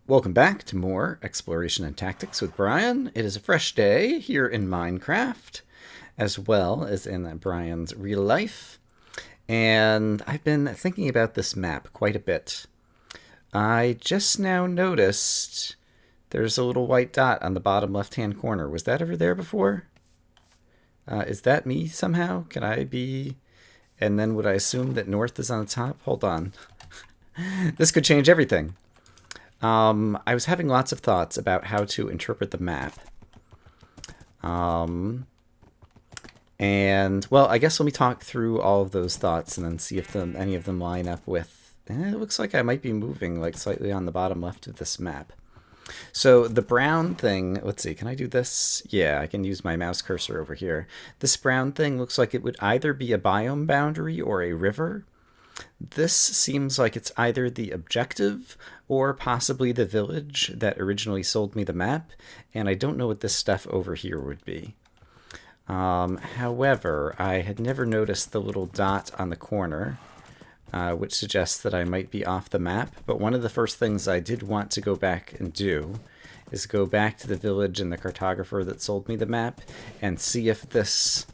Welcome back to more Exploration and Tactics with Brian. It is a fresh day here in Minecraft, as well as in Brian's real life. And I've been thinking about this map quite a bit. I just now noticed there's a little white dot on the bottom left-hand corner. Was that ever there before? Is that me somehow? Can I be... And then would I assume that north is on the top? Hold on. This could change everything. I was having lots of thoughts about how to interpret the map. And, well, I guess let me talk through all of those thoughts and then see if any of them line up with... it looks like I might be moving like slightly on the bottom left of this map. So the brown thing, let's see, can I do this? Yeah, I can use my mouse cursor over here. This brown thing looks like it would either be a biome boundary or a river. This seems like it's either the objective or possibly the village that originally sold me the map, and I don't know what this stuff over here would be. However, I had never noticed the little dot on the corner, which suggests that I might be off the map, but one of the first things I did want to go back and do is go back to the village and the cartographer that sold me the map and see if this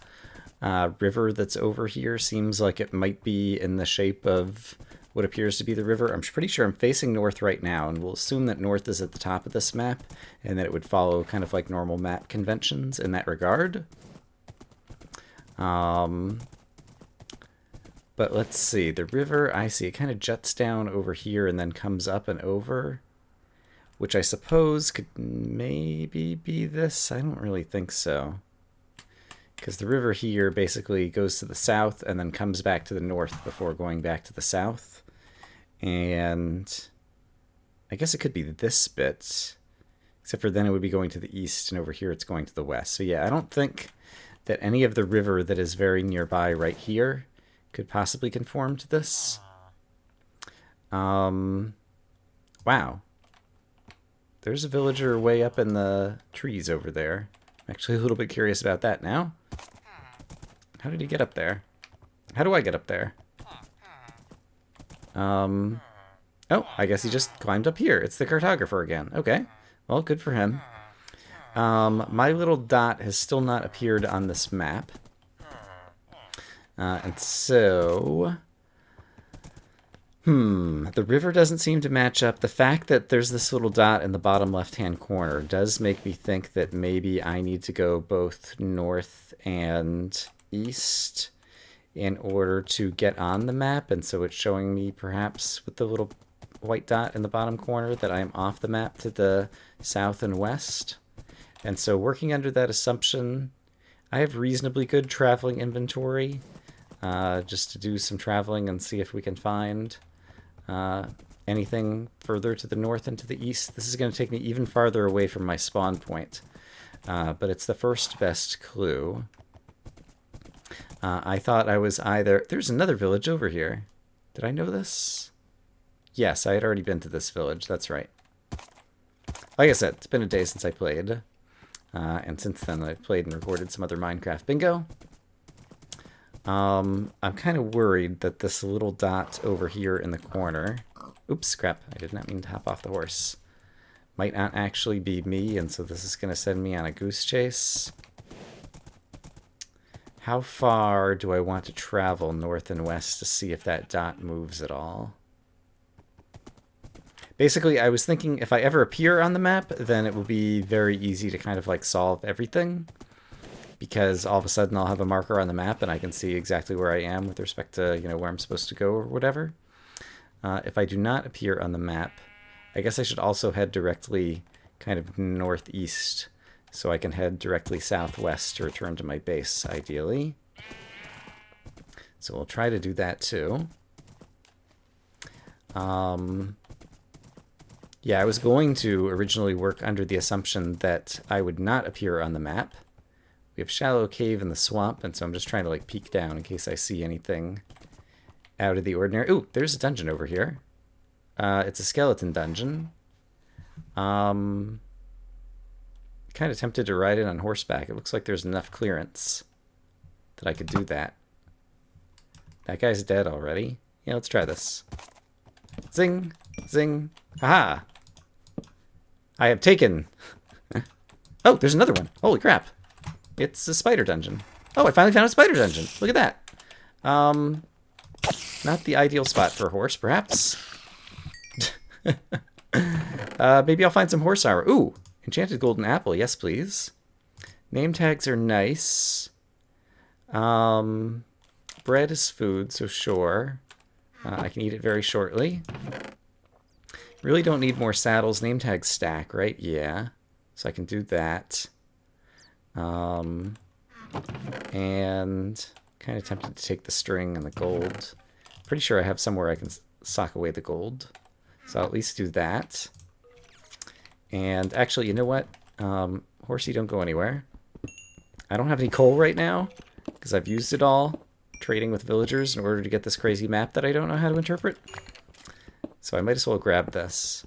river that's over here seems like it might be in the shape of what appears to be the river. I'm pretty sure I'm facing north right now, and we'll assume that north is at the top of this map and that it would follow kind of like normal map conventions in that regard. But let's see. The river, I see, it kind of juts down over here and then comes up and over, which I suppose could maybe be this. I don't really think so, because the river here basically goes to the south and then comes back to the north before going back to the south. And I guess it could be this bit, except for then it would be going to the east, and over here it's going to the west. So yeah, I don't think that any of the river that is very nearby right here could possibly conform to this. Wow. There's a villager way up in the trees over there. I'm actually a little bit curious about that now. How did he get up there? How do I get up there? Oh, I guess he just climbed up here. It's the cartographer again. Okay. Well, good for him. My little dot has still not appeared on this map. And so... the river doesn't seem to match up. The fact that there's this little dot in the bottom left-hand corner does make me think that maybe I need to go both north and east in order to get on the map, and so it's showing me perhaps with the little white dot in the bottom corner that I'm off the map to the south and west. And so working under that assumption, I have reasonably good traveling inventory, just to do some traveling and see if we can find anything further to the north and to the east. This is going to take me even farther away from my spawn point, but it's the first best clue. I thought I was either... There's another village over here. Did I know this? Yes, I had already been to this village. That's right. Like I said, it's been a day since I played. And since then, I've played and recorded some other Minecraft bingo. I'm kind of worried that this little dot over here in the corner... Oops, crap. I did not mean to hop off the horse. Might not actually be me, and so this is going to send me on a goose chase. How far do I want to travel north and west to see if that dot moves at all? Basically, I was thinking if I ever appear on the map, then it will be very easy to kind of like solve everything, because all of a sudden I'll have a marker on the map and I can see exactly where I am with respect to, you know, where I'm supposed to go or whatever. If I do not appear on the map, I guess I should also head directly kind of northeast, so I can head directly southwest to return to my base, ideally. So we'll try to do that too. Yeah, I was going to originally work under the assumption that I would not appear on the map. We have shallow cave in the swamp, and so I'm just trying to like peek down in case I see anything out of the ordinary. Ooh, there's a dungeon over here. It's a skeleton dungeon. Kind of tempted to ride it on horseback. It looks like there's enough clearance that I could do that. That guy's dead already. Yeah, let's try this. Zing! Zing! Haha! I have taken... Oh, there's another one. Holy crap. It's a spider dungeon. Oh, I finally found a spider dungeon. Look at that. Not the ideal spot for a horse, perhaps. Maybe I'll find some horse armor. Ooh, enchanted golden apple. Yes, please. Name tags are nice. Bread is food, so sure. I can eat it very shortly. Really don't need more saddles. Name tags stack, right? Yeah. So I can do that. And kind of tempted to take the string and the gold. Pretty sure I have somewhere I can sock away the gold. So I'll at least do that. And actually, you know what? Horsey, don't go anywhere. I don't have any coal right now because I've used it all trading with villagers in order to get this crazy map that I don't know how to interpret. So I might as well grab this.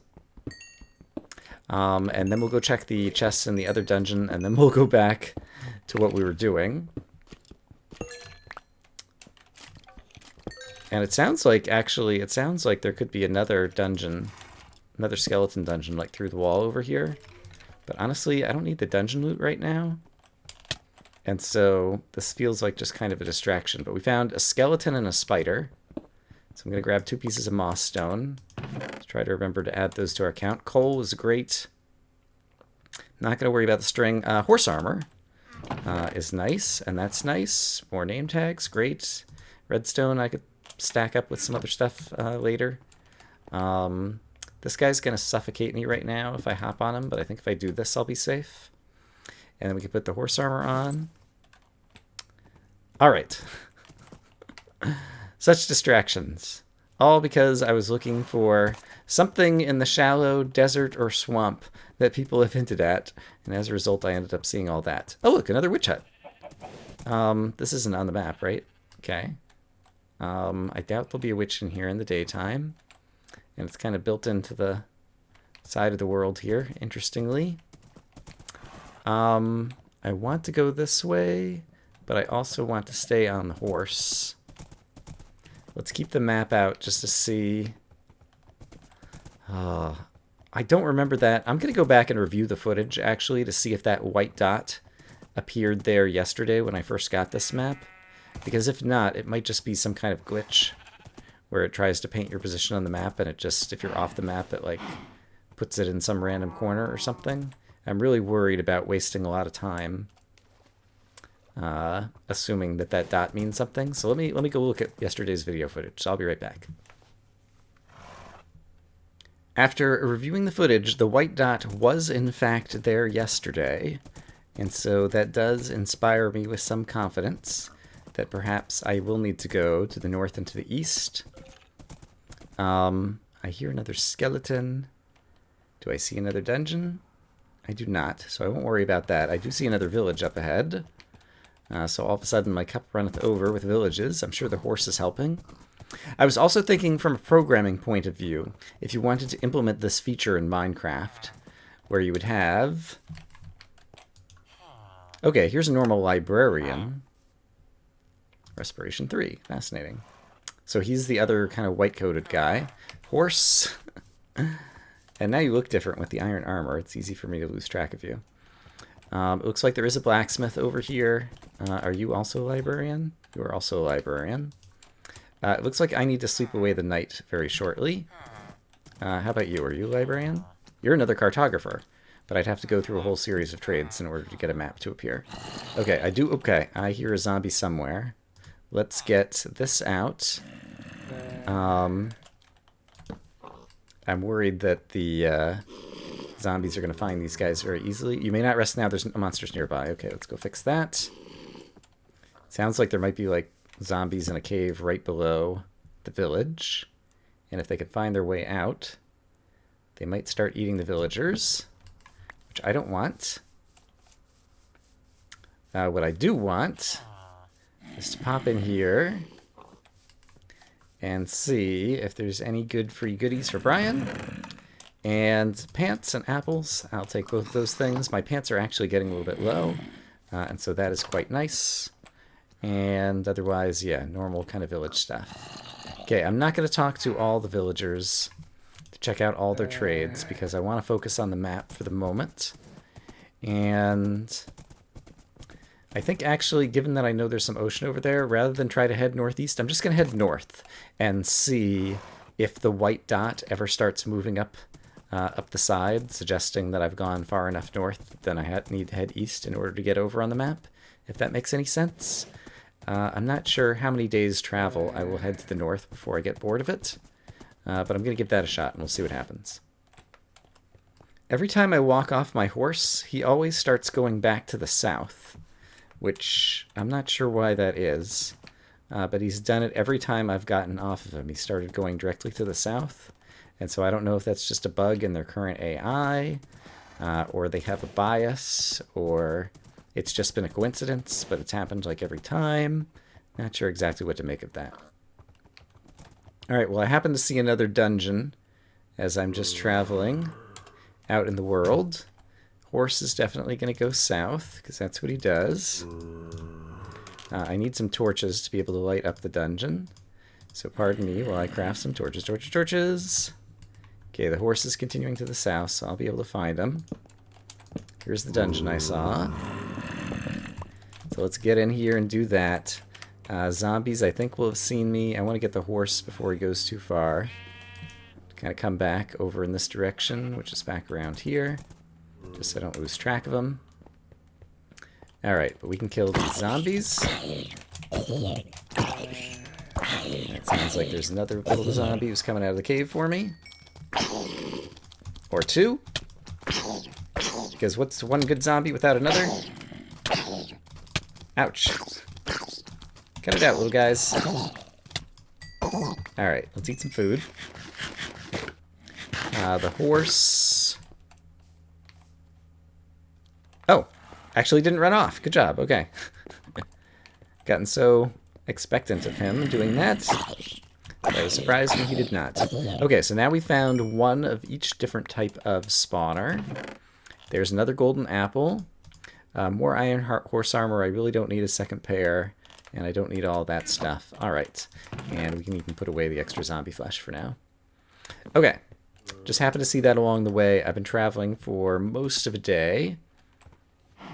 And then we'll go check the chests in the other dungeon, and then we'll go back to what we were doing. And it sounds like, actually, it sounds like there could be another dungeon, another skeleton dungeon, like through the wall over here. But honestly, I don't need the dungeon loot right now. And so this feels like just kind of a distraction. But we found a skeleton and a spider. So I'm going to grab 2 pieces of moss stone. Let's try to remember to add those to our count. Coal is great. Not going to worry about the string. Horse armor is nice, and that's nice. More name tags, great. Redstone I could stack up with some other stuff later. This guy's going to suffocate me right now if I hop on him, but I think if I do this, I'll be safe. And then we can put the horse armor on. All right. Such distractions. All because I was looking for something in the shallow desert or swamp that people have hinted at. And as a result, I ended up seeing all that. Oh, look, another witch hut. This isn't on the map, right? Okay. I doubt there'll be a witch in here in the daytime. And it's kind of built into the side of the world here, interestingly. I want to go this way, but I also want to stay on the horse. Let's keep the map out just to see. I don't remember that. I'm going to go back and review the footage, actually, to see if that white dot appeared there yesterday when I first got this map. Because if not, it might just be some kind of glitch where it tries to paint your position on the map, and it just, if you're off the map, it like puts it in some random corner or something. I'm really worried about wasting a lot of time assuming that that dot means something. So let me go look at yesterday's video footage. So I'll be right back. After reviewing the footage, the white dot was in fact there yesterday, and so that does inspire me with some confidence that perhaps I will need to go to the north and to the east. I hear another skeleton. Do I see another dungeon? I do not, so I won't worry about that. I do see another village up ahead. So all of a sudden my cup runneth over with villages. I'm sure the horse is helping. I was also thinking from a programming point of view, if you wanted to implement this feature in Minecraft, where you would have... Okay, here's a normal librarian. Respiration 3. Fascinating. So he's the other kind of white-coated guy. Horse. And now you look different with the iron armor. It's easy for me to lose track of you. It looks like there is a blacksmith over here. Are you also a librarian? You are also a librarian. It looks like I need to sleep away the night very shortly. How about you? Are you a librarian? You're another cartographer. But I'd have to go through a whole series of trades in order to get a map to appear. Okay, I hear a zombie somewhere. Let's get this out. I'm worried that the zombies are going to find these guys very easily. You may not rest now. There's monsters nearby. Okay, let's go fix that. Sounds like there might be like zombies in a cave right below the village. And if they could find their way out, they might start eating the villagers, which I don't want. What I do want is to pop in here and see if there's any good free goodies for Brian. And pants and apples, I'll take both of those things. My pants are actually getting a little bit low, and so that is quite nice. And otherwise, yeah, normal kind of village stuff. Okay, I'm not going to talk to all the villagers. check out all their trades because I want to focus on the map for the moment. And I think actually, given that I know there's some ocean over there, rather than try to head northeast, I'm just going to head north and see if the white dot ever starts moving up the side, suggesting that I've gone far enough north, then I need to head east in order to get over on the map, if that makes any sense. I'm not sure how many days travel I will head to the north before I get bored of it, but I'm going to give that a shot and we'll see what happens. Every time I walk off my horse, he always starts going back to the south, which I'm not sure why that is, but he's done it every time I've gotten off of him. He started going directly to the south, and so I don't know if that's just a bug in their current AI, or they have a bias, or it's just been a coincidence, but it's happened like every time. Not sure exactly what to make of that. Alright, well I happen to see another dungeon as I'm just traveling out in the world. Horse is definitely going to go south, because that's what he does. I need some torches to be able to light up the dungeon. So pardon me while I craft some torches. Torches! Okay, the horse is continuing to the south, so I'll be able to find him. Here's the dungeon I saw. So let's get in here and do that. Zombies, I think, will have seen me. I want to get the horse before he goes too far. Kind of come back over in this direction, which is back around here, just so I don't lose track of them. Alright, but we can kill these zombies. It sounds like there's another little zombie who's coming out of the cave for me. Or two. Because what's one good zombie without another? Ouch. Cut it out, little guys. Alright, let's eat some food. The horse... Oh, actually didn't run off. Good job, okay. Gotten so expectant of him doing that. I was surprised when he did not. Okay, so now we found one of each different type of spawner. There's another golden apple. More iron horse armor. I really don't need a second pair. And I don't need all that stuff. Alright. And we can even put away the extra zombie flesh for now. Okay. Just happened to see that along the way. I've been traveling for most of a day.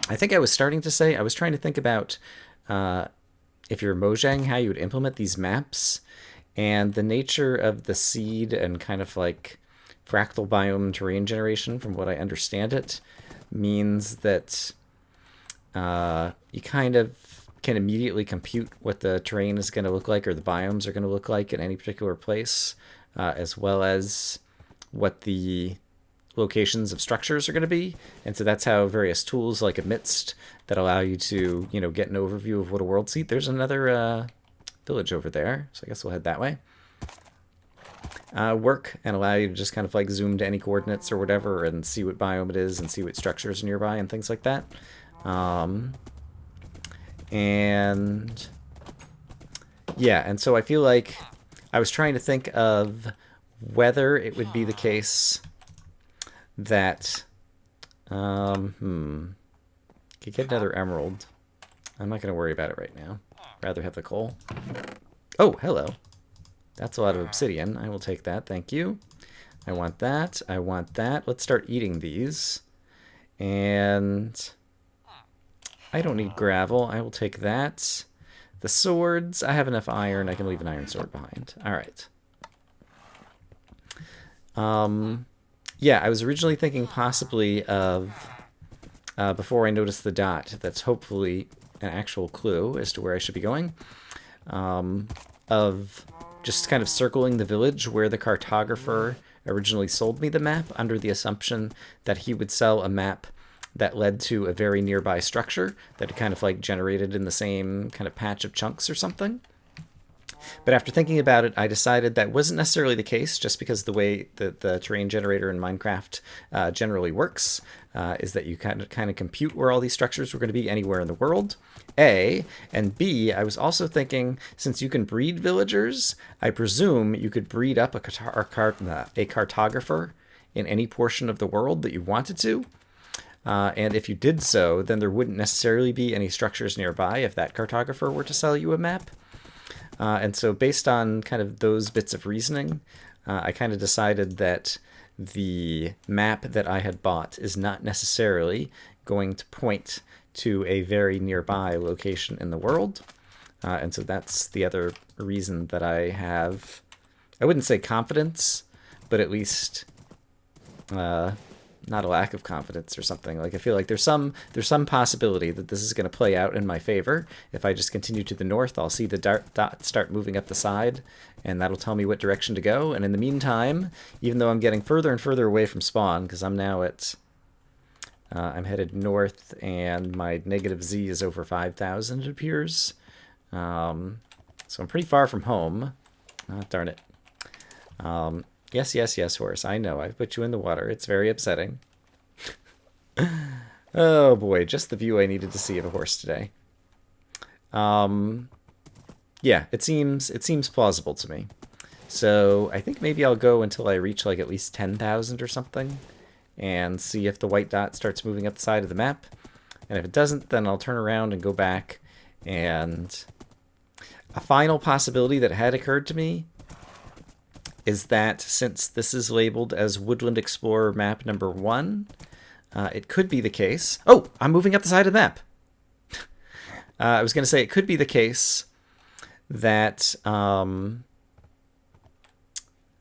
I think I was starting to say, I was trying to think about if you're Mojang, how you would implement these maps. And the nature of the seed and kind of like fractal biome terrain generation, from what I understand it, means that you kind of can immediately compute what the terrain is going to look like or the biomes are going to look like in any particular place, as well as what the locations of structures are going to be. And so that's how various tools like Amidst that allow you to, you know, get an overview of what a world seat. There's another village over there, so I guess we'll head that way. Work and allow you to just kind of like zoom to any coordinates or whatever and see what biome it is and see what structures are nearby and things like that. And yeah, and so I feel like I was trying to think of whether it would be the case that could get another emerald. I'm not going to worry about it right now. Rather have the coal. Oh, hello. That's a lot of obsidian. I will take that, thank you. I want that. I want that. Let's start eating these. And I don't need gravel. I will take that. The swords. I have enough iron. I can leave an iron sword behind. All right. Yeah, I was originally thinking possibly of, before I noticed the dot, that's hopefully an actual clue as to where I should be going, of just kind of circling the village where the cartographer originally sold me the map under the assumption that he would sell a map that led to a very nearby structure that kind of like generated in the same kind of patch of chunks or something. But after thinking about it, I decided that wasn't necessarily the case, just because the way that the terrain generator in Minecraft generally works is that you kind of compute where all these structures were going to be anywhere in the world, A. And B, I was also thinking, since you can breed villagers, I presume you could breed up a cartographer in any portion of the world that you wanted to. And if you did so, then there wouldn't necessarily be any structures nearby if that cartographer were to sell you a map. And so based on kind of those bits of reasoning, I kind of decided that the map that I had bought is not necessarily going to point to a very nearby location in the world. And so that's the other reason that I have, I wouldn't say confidence, but at least not a lack of confidence or something. Like, I feel like there's some possibility that this is going to play out in my favor. If I just continue to the north, I'll see the dot start moving up the side, and that'll tell me what direction to go. And in the meantime, even though I'm getting further and further away from spawn, because I'm now at, I'm headed north, and my negative Z is over 5,000, it appears. So I'm pretty far from home. Oh, darn it. Yes, yes, yes, horse. I know. I've put you in the water. It's very upsetting. Oh, boy. Just the view I needed to see of a horse today. Yeah, it seems plausible to me. So I think maybe I'll go until I reach, like, at least 10,000 or something and see if the white dot starts moving up the side of the map. And if it doesn't, then I'll turn around and go back. And a final possibility that had occurred to me is that since this is labeled as Woodland Explorer map number 1, it could be the case. Oh, I'm moving up the side of the map. I was going to say it could be the case that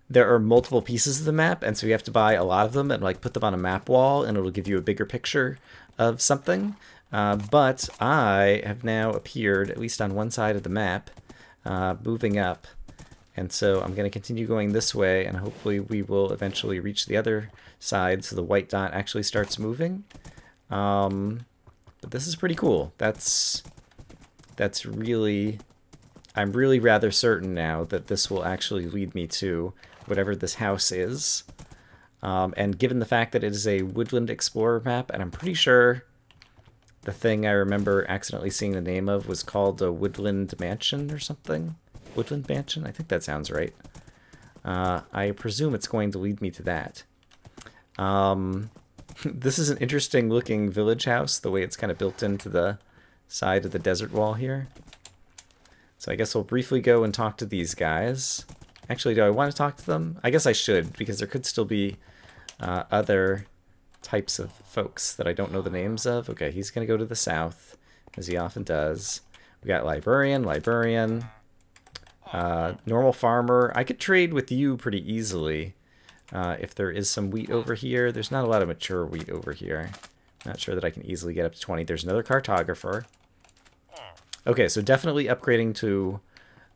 there are multiple pieces of the map, and so you have to buy a lot of them and like put them on a map wall, and it'll give you a bigger picture of something. But I have now appeared, at least on one side of the map, moving up. And so I'm going to continue going this way, and hopefully we will eventually reach the other side so the white dot actually starts moving. But this is pretty cool. That's really... I'm really rather certain now that this will actually lead me to whatever this house is. And given the fact that it is a Woodland Explorer map, and I'm pretty sure the thing I remember accidentally seeing the name of was called a Woodland Mansion or something. Woodland Mansion? I think that sounds right. I presume it's going to lead me to that. This is an interesting looking village house, the way it's kind of built into the side of the desert wall here. So I guess we'll briefly go and talk to these guys. Actually, do I want to talk to them? I guess I should, because there could still be other types of folks that I don't know the names of. Okay, he's going to go to the south, as he often does. We got librarian, normal farmer. I could trade with you pretty easily if there is some wheat over here. There's not a lot of mature wheat over here. Not sure that I can easily get up to 20. There's another cartographer. Okay, so definitely upgrading to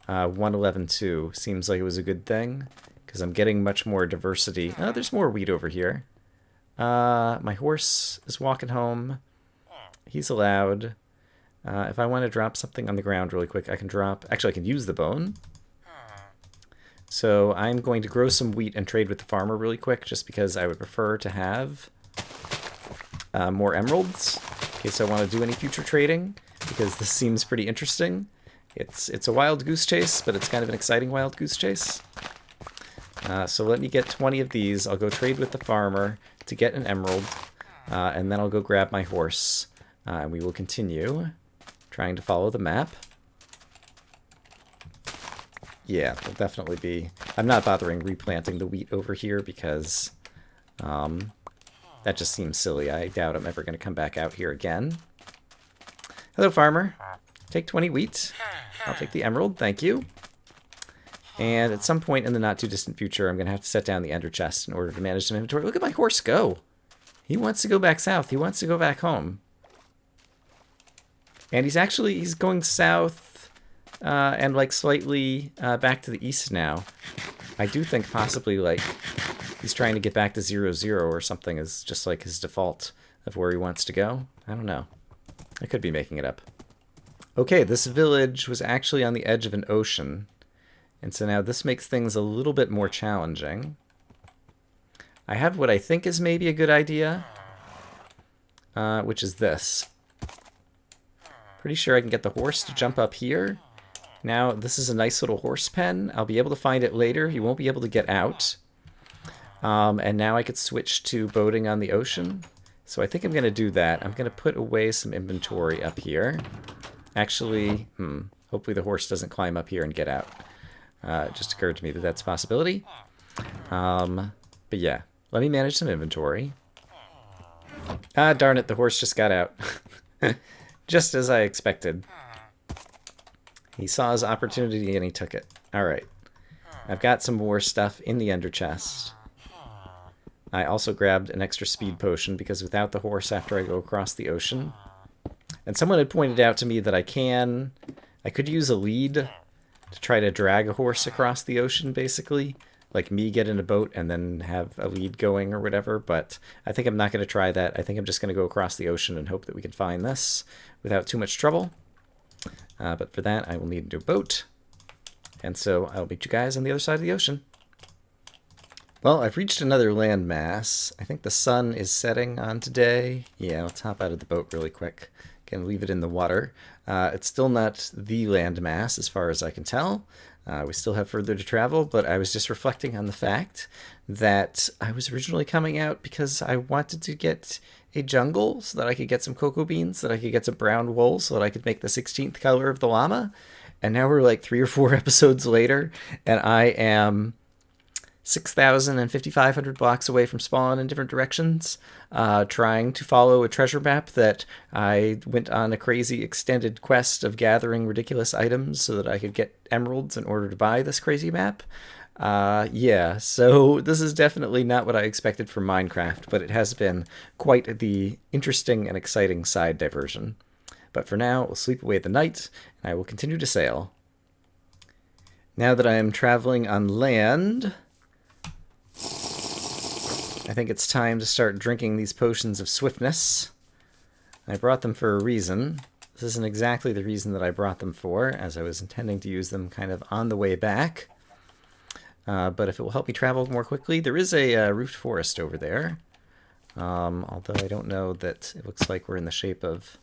111.2 seems like it was a good thing, because I'm getting much more diversity. Oh, there's more wheat over here. My horse is walking home. He's allowed. If I want to drop something on the ground really quick, I can drop... Actually, I can use the bone. So I'm going to grow some wheat and trade with the farmer really quick, just because I would prefer to have more emeralds, in case I want to do any future trading, because this seems pretty interesting. It's a wild goose chase, but it's kind of an exciting wild goose chase. So let me get 20 of these. I'll go trade with the farmer to get an emerald, and then I'll go grab my horse, and we will continue trying to follow the map. Yeah, there'll definitely be... I'm not bothering replanting the wheat over here because that just seems silly. I doubt I'm ever going to come back out here again. Hello, farmer. Take 20 wheat. I'll take the emerald, thank you. And at some point in the not-too-distant future, I'm going to have to set down the ender chest in order to manage some inventory. Look at my horse go. He wants to go back south. He wants to go back home. And he's going south and like slightly back to the east now. I do think possibly like he's trying to get back to 0-0 or something is just like his default of where he wants to go. I don't know. I could be making it up. Okay, this village was actually on the edge of an ocean. And so now this makes things a little bit more challenging. I have what I think is maybe a good idea, which is this. Pretty sure I can get the horse to jump up here. Now, this is a nice little horse pen. I'll be able to find it later. He won't be able to get out. And now I could switch to boating on the ocean. So I think I'm going to do that. I'm going to put away some inventory up here. Actually, hopefully the horse doesn't climb up here and get out. It just occurred to me that that's a possibility. But yeah, let me manage some inventory. Ah, darn it, the horse just got out. Just as I expected. He saw his opportunity and he took it. Alright. I've got some more stuff in the ender chest. I also grabbed an extra speed potion because without the horse after I go across the ocean. And someone had pointed out to me that I could use a lead to try to drag a horse across the ocean, basically. Like me get in a boat and then have a lead going or whatever, but I think I'm not going to try that. I think I'm just going to go across the ocean and hope that we can find this without too much trouble. But for that, I will need a new boat. And so I'll meet you guys on the other side of the ocean. Well, I've reached another landmass. I think the sun is setting on today. Yeah, let's hop out of the boat really quick. Can leave it in the water. It's still not the landmass as far as I can tell. We still have further to travel, but I was just reflecting on the fact that I was originally coming out because I wanted to get a jungle so that I could get some cocoa beans, so that I could get some brown wool, so that I could make the 16th color of the llama. And now we're like 3 or 4 episodes later, and I am 6,000 and 5,500 blocks away from spawn in different directions, trying to follow a treasure map that I went on a crazy extended quest of gathering ridiculous items so that I could get emeralds in order to buy this crazy map. Yeah, so this is definitely not what I expected from Minecraft, but it has been quite the interesting and exciting side diversion. But for now, we'll sleep away the night, and I will continue to sail. Now that I am traveling on land, I think it's time to start drinking these potions of swiftness. I brought them for a reason. This isn't exactly the reason that I brought them for, as I was intending to use them kind of on the way back. But if it will help me travel more quickly, there is a roofed forest over there. Although I don't know that it looks like we're in the shape of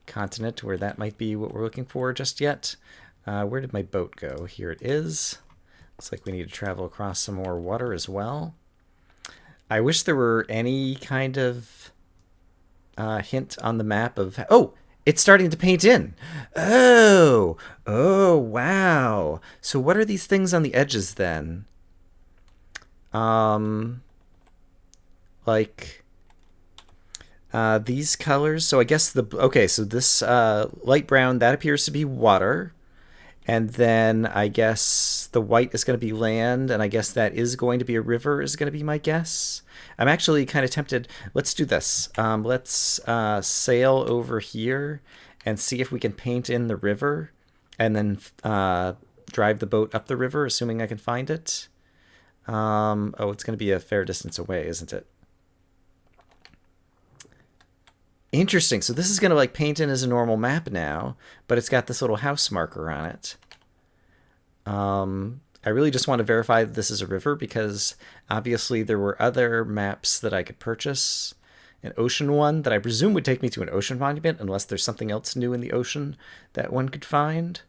continent where that might be what we're looking for just yet. Where did my boat go? Here it is. Looks like we need to travel across some more water as well. I wish there were any kind of hint on the map of... Oh, it's starting to paint in. Oh, wow. So what are these things on the edges then? Like these colors. So I guess okay, so this light brown, that appears to be water. And then I guess the white is going to be land, and I guess that is going to be a river is going to be my guess. I'm actually kind of tempted. Let's do this. Let's sail over here and see if we can paint in the river, and then drive the boat up the river, assuming I can find it. Oh, it's going to be a fair distance away, isn't it? Interesting. So this is going to like paint in as a normal map now, but it's got this little house marker on it. I really just want to verify that this is a river because obviously there were other maps that I could purchase. An ocean one that I presume would take me to an ocean monument unless there's something else new in the ocean that one could find.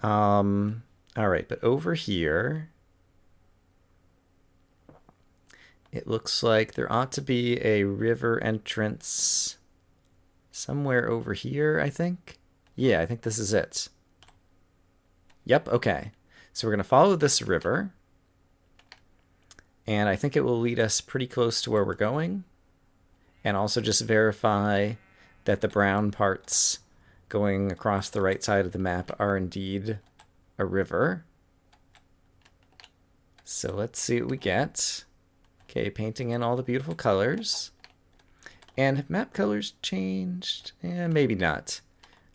All right, but over here... It looks like there ought to be a river entrance somewhere over here, I think. Yeah, I think this is it. Yep, okay. So we're going to follow this river. And I think it will lead us pretty close to where we're going. And also just verify that the brown parts going across the right side of the map are indeed a river. So let's see what we get. Okay, painting in all the beautiful colors. And have map colors changed? Maybe not.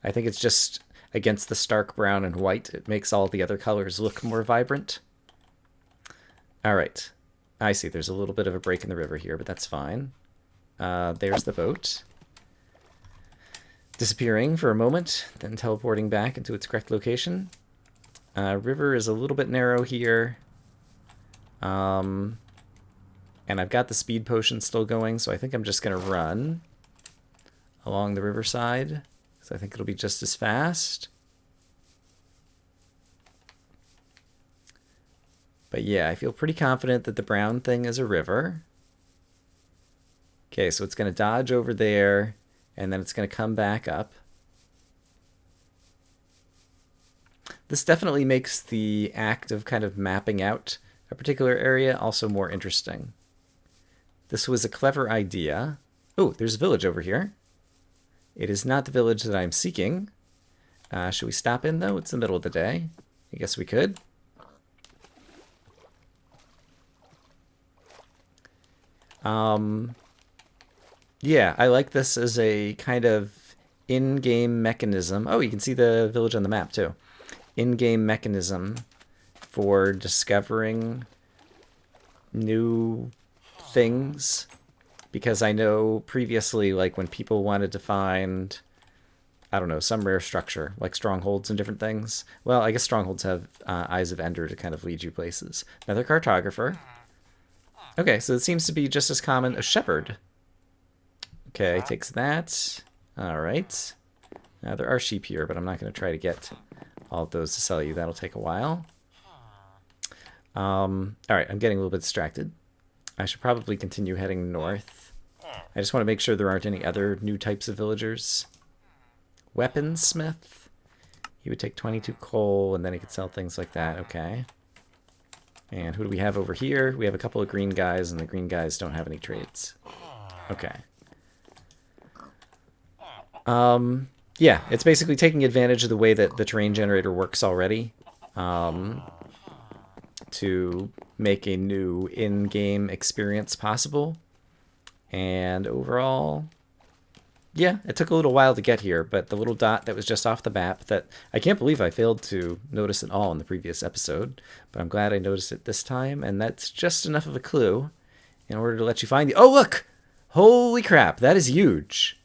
I think it's just against the stark brown and white. It makes all the other colors look more vibrant. All right. I see. There's a little bit of a break in the river here, but that's fine. There's the boat. Disappearing for a moment, then teleporting back into its correct location. River is a little bit narrow here. And I've got the speed potion still going, so I think I'm just going to run along the riverside, because I think it'll be just as fast. But yeah, I feel pretty confident that the brown thing is a river. Okay, so it's going to dodge over there, and then it's going to come back up. this definitely makes the act of kind of mapping out a particular area also more interesting. This was a clever idea. Oh, there's a village over here. It is not the village that I'm seeking. Should we stop in, though? It's the middle of the day. I guess we could. Yeah, I like this as a kind of in-game mechanism. Oh, you can see the village on the map, too. In-game mechanism for discovering new things. Because I know previously, like, when people wanted to find, I don't know, some rare structure, like strongholds and different things. Well, I guess strongholds have Eyes of Ender to kind of lead you places. Another cartographer. Okay, so it seems to be just as common as shepherd. Okay, takes that. All right. Now, there are sheep here, but I'm not going to try to get all of those to sell you. That'll take a while. All right, I'm getting a little bit distracted. I should probably continue heading north. I just want to make sure there aren't any other new types of villagers. Weaponsmith. He would take 22 coal, and then he could sell things like that. Okay. And who do we have over here? We have a couple of green guys, and the green guys don't have any trades. Okay. Yeah, it's basically taking advantage of the way that the terrain generator works already. To make a new in-game experience possible. And overall, yeah, it took a little while to get here, but the little dot that was just off the map that I can't believe I failed to notice at all in the previous episode, but I'm glad I noticed it this time, and that's just enough of a clue in order to let you find the... Oh, look! Holy crap, that is huge.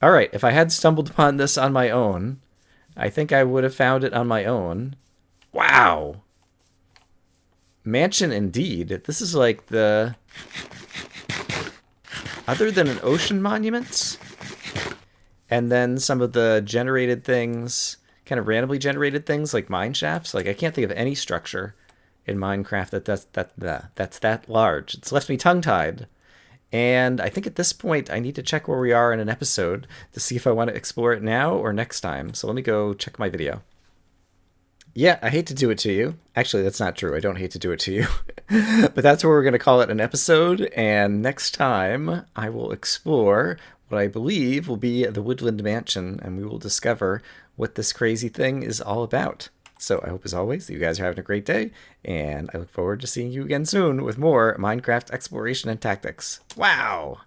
All right, if I had stumbled upon this on my own, I think I would have found it on my own. Wow! Mansion indeed. This is like the... Other than an ocean monument, and then some of the generated things, kind of randomly generated things like mine shafts. Like, I can't think of any structure in Minecraft that's that large. It's left me tongue-tied. And I think at this point I need to check where we are in an episode to see if I want to explore it now or next time. So let me go check my video. Yeah, I hate to do it to you. Actually, that's not true. I don't hate to do it to you. But that's where we're going to call it an episode. And next time, I will explore what I believe will be the Woodland Mansion, and we will discover what this crazy thing is all about. So I hope, as always, that you guys are having a great day, and I look forward to seeing you again soon with more Minecraft exploration and tactics. Wow!